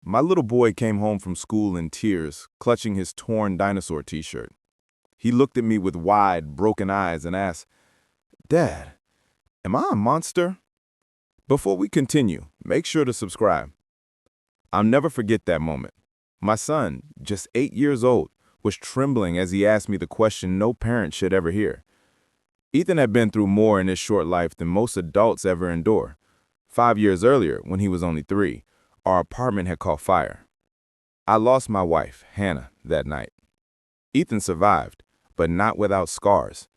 My little boy came home from school in tears, clutching his torn dinosaur t-shirt. He looked at me with wide, broken eyes and asked, "Dad, am I a monster?" Before we continue, make sure to subscribe. I'll never forget that moment. My son, just 8 years old, was trembling as he asked me the question no parent should ever hear. Ethan had been through more in his short life than most adults ever endure. 5 years earlier, when he was only 3, our apartment had caught fire. I lost my wife, Hannah, that night. Ethan survived, but not without scars.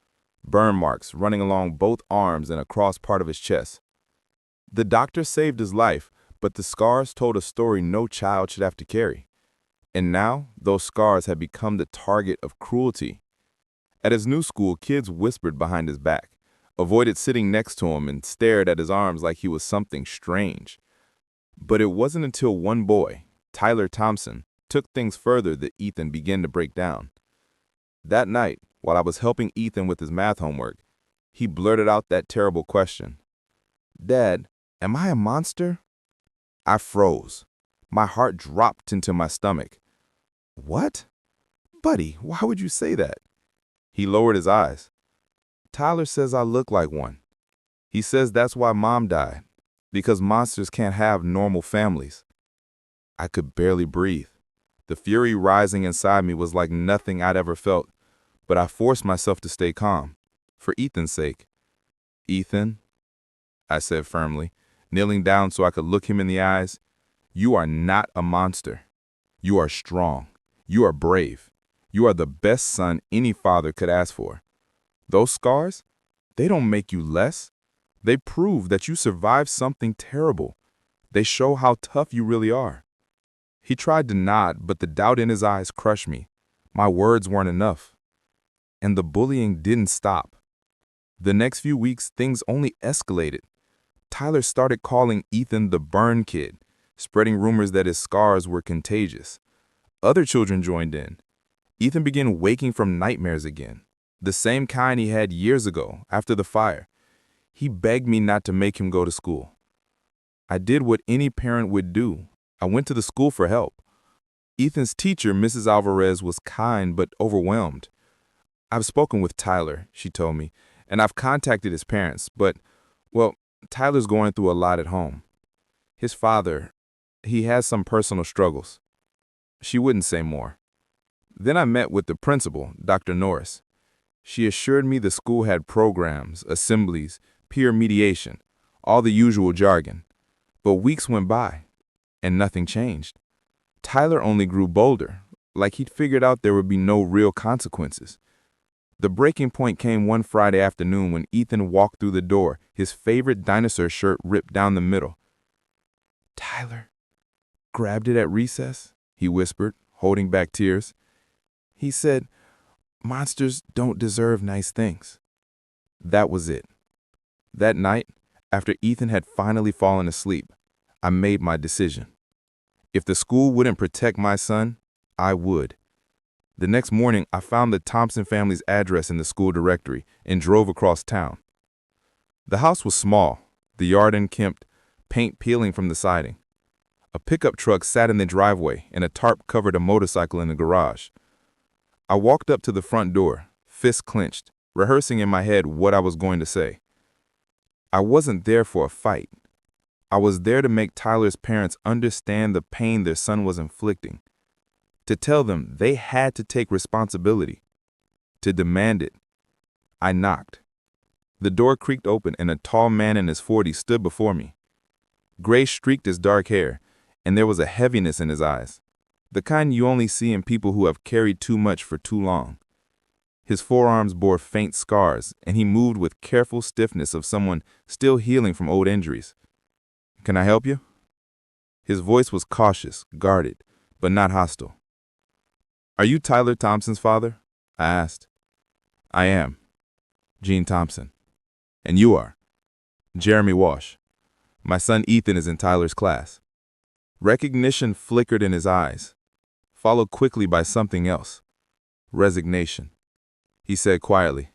Burn marks running along both arms and across part of his chest. The doctor saved his life, but the scars told a story no child should have to carry. And now, those scars had become the target of cruelty. At his new school, kids whispered behind his back, avoided sitting next to him, and stared at his arms like he was something strange. But it wasn't until one boy, Tyler Thompson, took things further that Ethan began to break down. That night, while I was helping Ethan with his math homework, he blurted out that terrible question. "Dad, am I a monster?" I froze. My heart dropped into my stomach. "What? Buddy, why would you say that?" He lowered his eyes. "Tyler says I look like one. He says that's why Mom died, because monsters can't have normal families." I could barely breathe. The fury rising inside me was like nothing I'd ever felt, but I forced myself to stay calm, for Ethan's sake. "Ethan," I said firmly, kneeling down so I could look him in the eyes, "you are not a monster. You are strong. You are brave. You are the best son any father could ask for. Those scars, they don't make you less. They prove that you survived something terrible. They show how tough you really are." He tried to nod, but the doubt in his eyes crushed me. My words weren't enough. And the bullying didn't stop. The next few weeks, things only escalated. Tyler started calling Ethan the burn kid, spreading rumors that his scars were contagious. Other children joined in. Ethan began waking from nightmares again, the same kind he had years ago after the fire. He begged me not to make him go to school. I did what any parent would do. I went to the school for help. Ethan's teacher, Mrs. Alvarez, was kind but overwhelmed. "I've spoken with Tyler," she told me, "and I've contacted his parents, but, well, Tyler's going through a lot at home. His father, he has some personal struggles." She wouldn't say more. Then I met with the principal, Dr. Norris. She assured me the school had programs, assemblies, peer mediation, all the usual jargon. But weeks went by, and nothing changed. Tyler only grew bolder, like he'd figured out there would be no real consequences. The breaking point came one Friday afternoon when Ethan walked through the door, his favorite dinosaur shirt ripped down the middle. "Tyler grabbed it at recess," he whispered, holding back tears. "He said, 'Monsters don't deserve nice things.'" That was it. That night, after Ethan had finally fallen asleep, I made my decision. If the school wouldn't protect my son, I would. The next morning, I found the Thompson family's address in the school directory and drove across town. The house was small, the yard unkempt, paint peeling from the siding. A pickup truck sat in the driveway and a tarp covered a motorcycle in the garage. I walked up to the front door, fists clenched, rehearsing in my head what I was going to say. I wasn't there for a fight. I was there to make Tyler's parents understand the pain their son was inflicting, to tell them they had to take responsibility, to demand it. I knocked. The door creaked open and a tall man in his 40s stood before me. Gray streaked his dark hair, and there was a heaviness in his eyes, the kind you only see in people who have carried too much for too long. His forearms bore faint scars, and he moved with careful stiffness of someone still healing from old injuries. "Can I help you?" His voice was cautious, guarded, but not hostile. "Are you Tyler Thompson's father?" I asked. "I am. Gene Thompson." "And you are?" "Jeremy Walsh. My son Ethan is in Tyler's class." Recognition flickered in his eyes, followed quickly by something else. Resignation. He said quietly,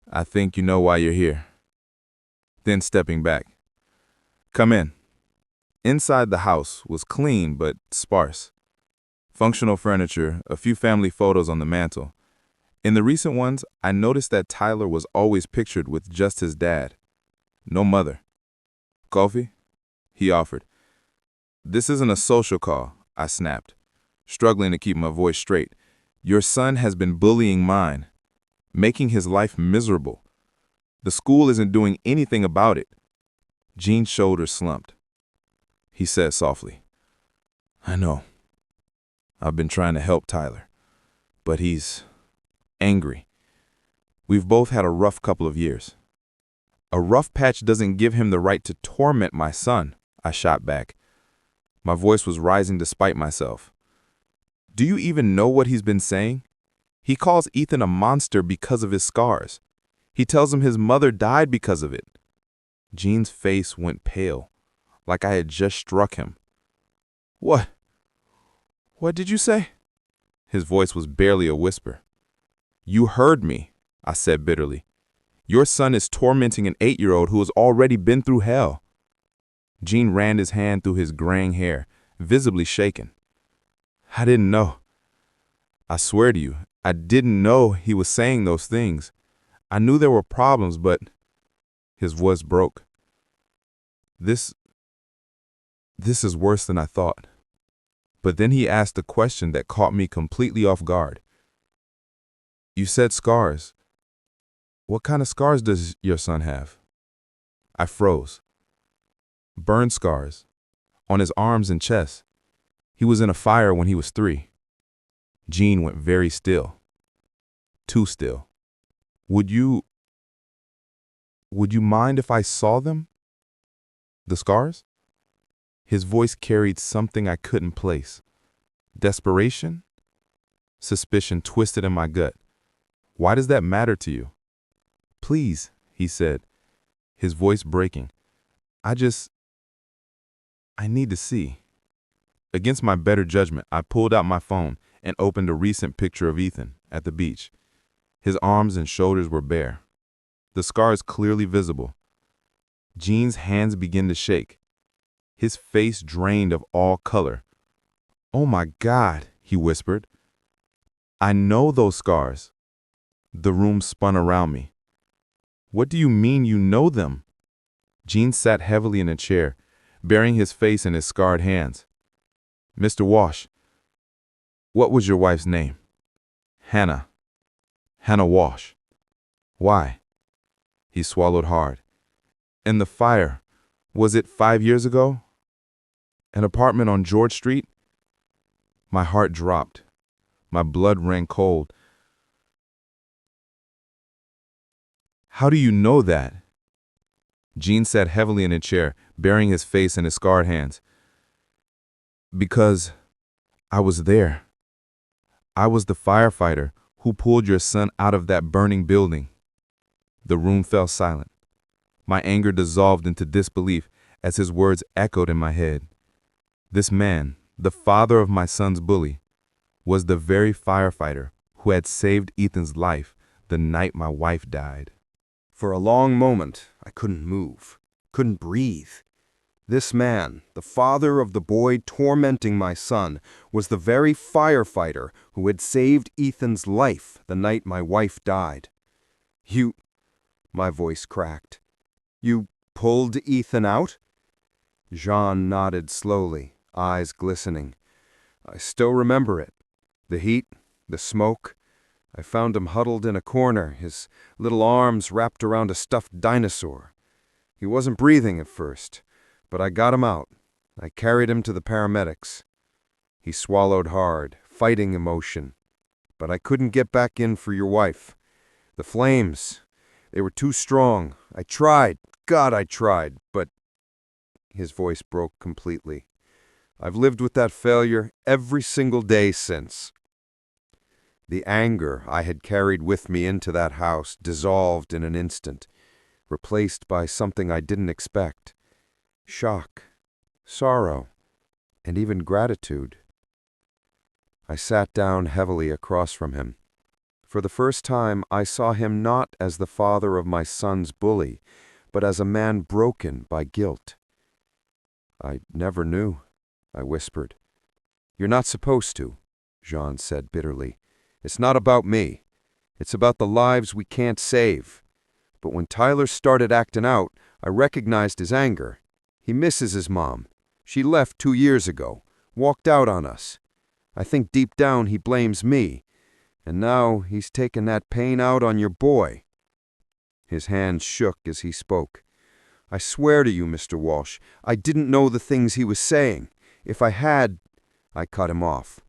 "I think you know why you're here." Then stepping back, "Come in." Inside the house was clean but sparse. Functional furniture, a few family photos on the mantel. In the recent ones, I noticed that Tyler was always pictured with just his dad. No mother. Coffee? He offered. This isn't a social call, I snapped, struggling to keep my voice straight. Your son has been bullying mine, making his life miserable. The school isn't doing anything about it. Gene's shoulders slumped. He said softly, I know. I've been trying to help Tyler, but he's angry. We've both had a rough couple of years. A rough patch doesn't give him the right to torment my son, I shot back. My voice was rising despite myself. Do you even know what he's been saying? He calls Ethan a monster because of his scars. He tells him his mother died because of it. Gene's face went pale, like I had just struck him. What? What did you say? His voice was barely a whisper. You heard me, I said bitterly. Your son is tormenting an 8-year-old who has already been through hell. Gene ran his hand through his graying hair, visibly shaken. I didn't know. I swear to you, I didn't know he was saying those things. I knew there were problems, but his voice broke. This is worse than I thought. But then he asked a question that caught me completely off guard. You said scars. What kind of scars does your son have? I froze. Burn scars. On his arms and chest. He was in a fire when he was 3. Gene went very still. Too still. Would you mind if I saw them? The scars? His voice carried something I couldn't place. Desperation? Suspicion twisted in my gut. Why does that matter to you? Please, he said, his voice breaking. I need to see. Against my better judgment, I pulled out my phone and opened a recent picture of Ethan at the beach. His arms and shoulders were bare, the scars clearly visible. Gene's hands began to shake. His face drained of all color. Oh my God, he whispered. I know those scars. The room spun around me. What do you mean you know them? Gene sat heavily in a chair, burying his face in his scarred hands. Mr. Wash, what was your wife's name? Hannah. Hannah Wash. Why? He swallowed hard. And the fire, was it 5 years ago? An apartment on George Street? My heart dropped. My blood ran cold. How do you know that? Gene sat heavily in a chair, burying his face in his scarred hands. Because I was there. I was the firefighter who pulled your son out of that burning building. The room fell silent. My anger dissolved into disbelief as his words echoed in my head. This man, the father of my son's bully, was the very firefighter who had saved Ethan's life the night my wife died. For a long moment, I couldn't move, couldn't breathe. This man, the father of the boy tormenting my son, was the very firefighter who had saved Ethan's life the night my wife died. You, my voice cracked. You pulled Ethan out? Jean nodded slowly, eyes glistening. I still remember it. The heat, the smoke. I found him huddled in a corner, his little arms wrapped around a stuffed dinosaur. He wasn't breathing at first, but I got him out. I carried him to the paramedics. He swallowed hard, fighting emotion. But I couldn't get back in for your wife. The flames, they were too strong. I tried. God, I tried. But his voice broke completely. I've lived with that failure every single day since. The anger I had carried with me into that house dissolved in an instant, replaced by something I didn't expect. Shock, sorrow, and even gratitude. I sat down heavily across from him. For the first time, I saw him not as the father of my son's bully, but as a man broken by guilt. I never knew, I whispered. You're not supposed to, Jean said bitterly. It's not about me. It's about the lives we can't save. But when Tyler started acting out, I recognized his anger. He misses his mom. She left 2 years ago, walked out on us. I think deep down he blames me. And now he's taken that pain out on your boy. His hands shook as he spoke. I swear to you, Mr. Walsh, I didn't know the things he was saying. If I had, I cut him off.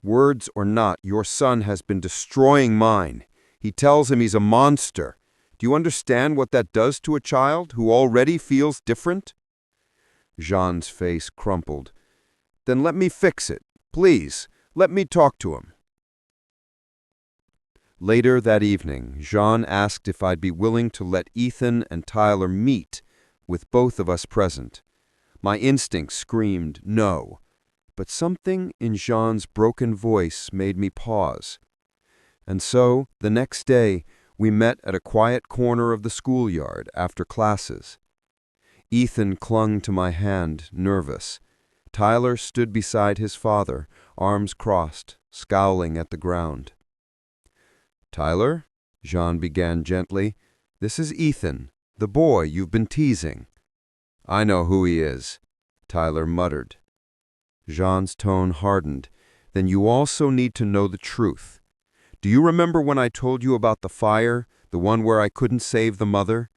Words or not, your son has been destroying mine. He tells him he's a monster. Do you understand what that does to a child who already feels different? Jean's face crumpled. Then let me fix it. Please, let me talk to him. Later that evening, Jean asked if I'd be willing to let Ethan and Tyler meet, with both of us present. My instinct screamed no, but something in Jean's broken voice made me pause. And so, the next day, we met at a quiet corner of the schoolyard after classes. Ethan clung to my hand, nervous. Tyler stood beside his father, arms crossed, scowling at the ground. Tyler, Jean began gently, this is Ethan, the boy you've been teasing. I know who he is, Tyler muttered. Jean's tone hardened. Then you also need to know the truth. Do you remember when I told you about the fire, the one where I couldn't save the mother?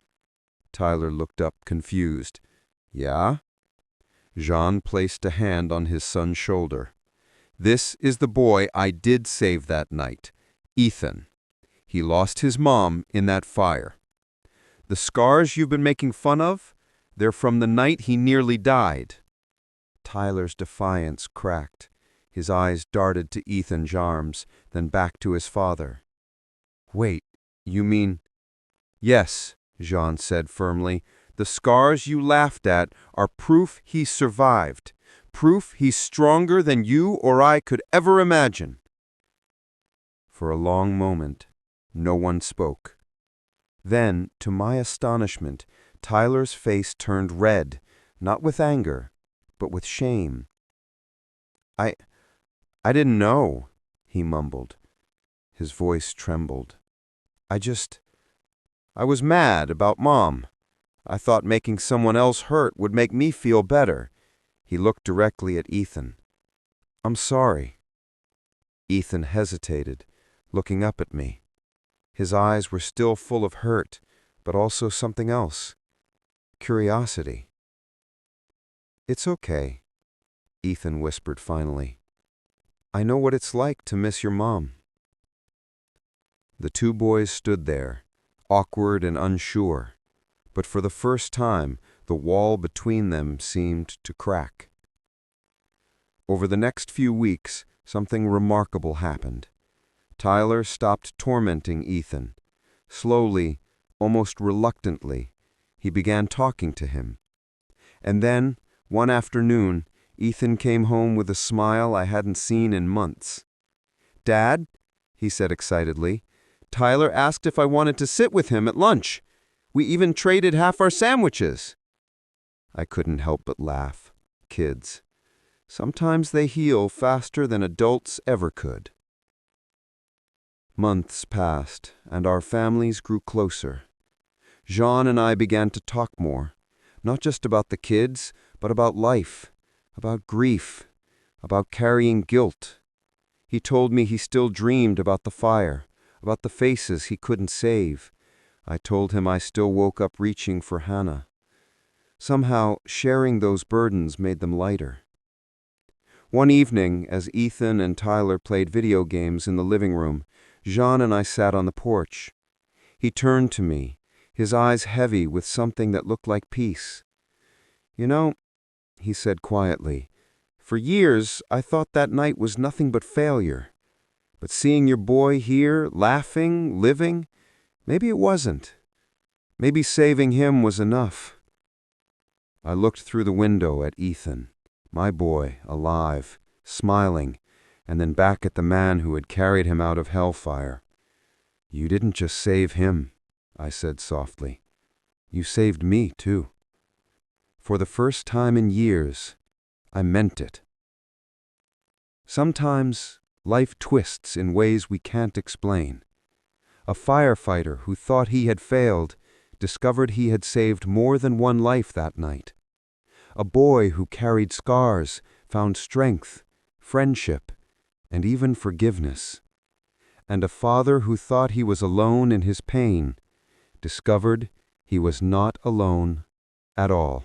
Tyler looked up, confused. Yeah? Jean placed a hand on his son's shoulder. This is the boy I did save that night, Ethan. He lost his mom in that fire. The scars you've been making fun of, they're from the night he nearly died. Tyler's defiance cracked. His eyes darted to Ethan's arms, then back to his father. Wait, you mean... Yes, Jean said firmly. The scars you laughed at are proof he survived. Proof he's stronger than you or I could ever imagine. For a long moment, no one spoke. Then, to my astonishment, Tyler's face turned red, not with anger, but with shame. I didn't know, he mumbled. His voice trembled. I was mad about Mom. I thought making someone else hurt would make me feel better. He looked directly at Ethan. I'm sorry. Ethan hesitated, looking up at me. His eyes were still full of hurt, but also something else. Curiosity. It's okay, Ethan whispered finally. I know what it's like to miss your mom. The two boys stood there, awkward and unsure, but for the first time, the wall between them seemed to crack. Over the next few weeks, something remarkable happened. Tyler stopped tormenting Ethan. Slowly, almost reluctantly, he began talking to him. And then, one afternoon, Ethan came home with a smile I hadn't seen in months. Dad, he said excitedly, Tyler asked if I wanted to sit with him at lunch. We even traded half our sandwiches. I couldn't help but laugh. Kids. Sometimes they heal faster than adults ever could. Months passed, and our families grew closer. Jean and I began to talk more, not just about the kids, but about life, about grief, about carrying guilt. He told me he still dreamed about the fire, about the faces he couldn't save. I told him I still woke up reaching for Hannah. Somehow, sharing those burdens made them lighter. One evening, as Ethan and Tyler played video games in the living room, Jean and I sat on the porch. He turned to me, his eyes heavy with something that looked like peace. You know, he said quietly, for years I thought that night was nothing but failure. But seeing your boy here, laughing, living, maybe it wasn't. Maybe saving him was enough. I looked through the window at Ethan, my boy, alive, smiling, and then back at the man who had carried him out of hellfire. You didn't just save him, I said softly. You saved me, too. For the first time in years, I meant it. Sometimes life twists in ways we can't explain. A firefighter who thought he had failed discovered he had saved more than one life that night. A boy who carried scars found strength, friendship, and even forgiveness. And a father who thought he was alone in his pain discovered he was not alone at all.